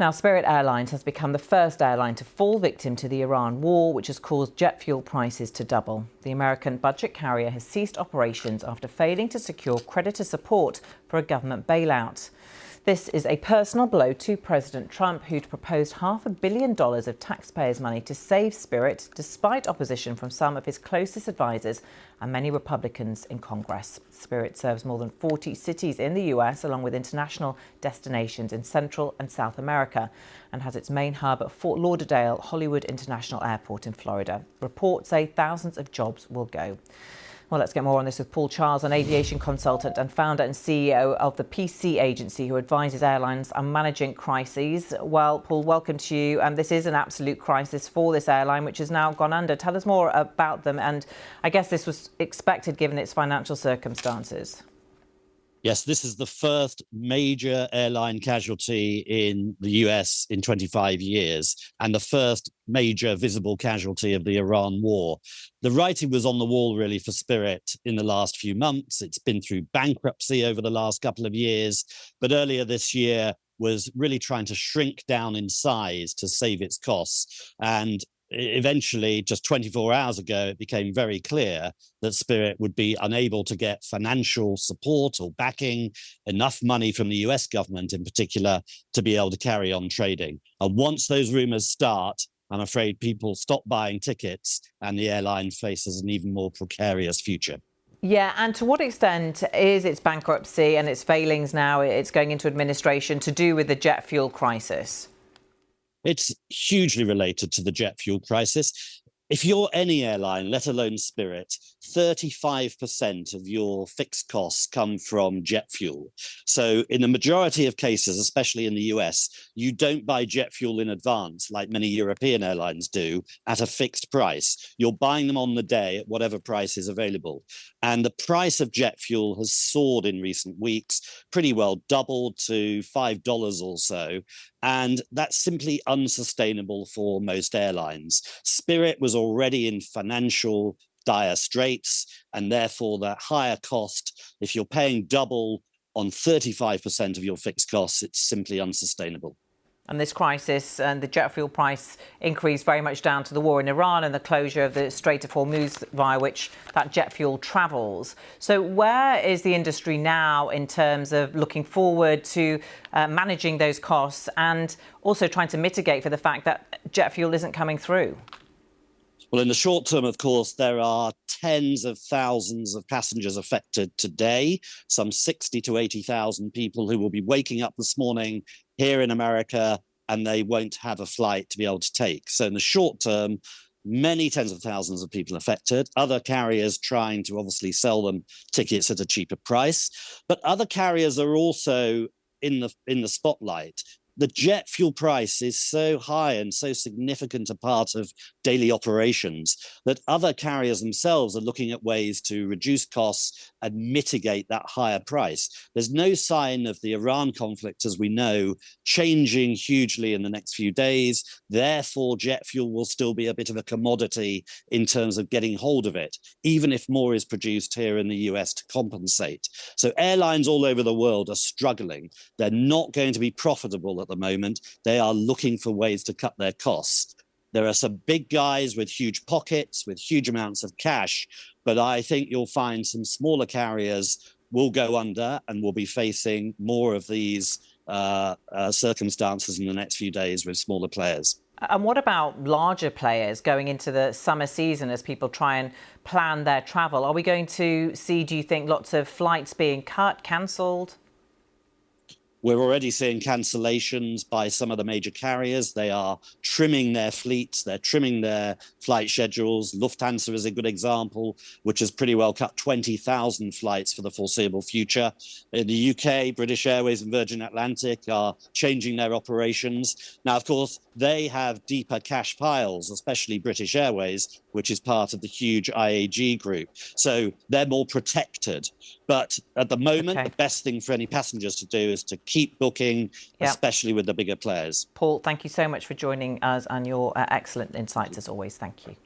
Now, Spirit Airlines has become the first airline to fall victim to the Iran war, which has caused jet fuel prices to double. The American budget carrier has ceased operations after failing to secure creditor support for a government bailout. This is a personal blow to President Trump, who'd proposed $500 million of taxpayers' money to save Spirit, despite opposition from some of his closest advisors and many Republicans in Congress. Spirit serves more than 40 cities in the US, along with international destinations in Central and South America, and has its main hub at Fort Lauderdale Hollywood International Airport in Florida. Reports say thousands of jobs will go. Well, let's get more on this with Paul Charles, an aviation consultant and founder and CEO of the PC Agency, who advises airlines on managing crises. Well, Paul, welcome to you. This is an absolute crisis for this airline, which has now gone under. Tell us more about them. And I guess this was expected given its financial circumstances. Yes, this is the first major airline casualty in the US in 25 years and the first major visible casualty of the Iran war. The writing was on the wall, really, for Spirit in the last few months. It's been through bankruptcy over the last couple of years, but earlier this year was really trying to shrink down in size to save its costs. And eventually, just 24 hours ago, it became very clear that Spirit would be unable to get financial support or backing, enough money from the US government in particular, to be able to carry on trading. And once those rumors start, I'm afraid people stop buying tickets and the airline faces an even more precarious future. Yeah, and to what extent is its bankruptcy and its failings now, it's going into administration, to do with the jet fuel crisis? It's hugely related to the jet fuel crisis. If you're any airline, let alone Spirit, 35% of your fixed costs come from jet fuel. So in the majority of cases, especially in the US, you don't buy jet fuel in advance like many European airlines do at a fixed price. You're buying them on the day at whatever price is available. And the price of jet fuel has soared in recent weeks, pretty well doubled to $5 or so. And that's simply unsustainable for most airlines. Spirit was already in financial dire straits, and therefore that higher cost, if you're paying double on 35% of your fixed costs, it's simply unsustainable. And this crisis and the jet fuel price increase very much down to the war in Iran and the closure of the Strait of Hormuz, via which that jet fuel travels. So where is the industry now in terms of looking forward to managing those costs and also trying to mitigate for the fact that jet fuel isn't coming through? Well, in the short term, of course, there are tens of thousands of passengers affected today, some 60 to 80,000 people who will be waking up this morning here in America, and they won't have a flight to be able to take. So in the short term, many tens of thousands of people affected, other carriers trying to obviously sell them tickets at a cheaper price. But other carriers are also in the spotlight. The jet fuel price is so high and so significant a part of daily operations that other carriers themselves are looking at ways to reduce costs and mitigate that higher price. There's no sign of the Iran conflict, as we know, changing hugely in the next few days. Therefore, jet fuel will still be a bit of a commodity in terms of getting hold of it, even if more is produced here in the US to compensate. So airlines all over the world are struggling. They're not going to be profitable at the moment. They are looking for ways to cut their costs. There are some big guys with huge pockets, with huge amounts of cash, but I think you'll find some smaller carriers will go under and will be facing more of these circumstances in the next few days with smaller players. And what about larger players going into the summer season as people try and plan their travel? Are we going to see, do you think, lots of flights being cut, cancelled? We're already seeing cancellations by some of the major carriers. They are trimming their fleets. They're trimming their flight schedules. Lufthansa is a good example, which has pretty well cut 20,000 flights for the foreseeable future. In the UK, British Airways and Virgin Atlantic are changing their operations. Now, of course, they have deeper cash piles, especially British Airways, which is part of the huge IAG group. So they're more protected. But at the moment, the best thing for any passengers to do is to keep booking, especially with the bigger players. Paul, thank you so much for joining us and your excellent insights as always. Thank you.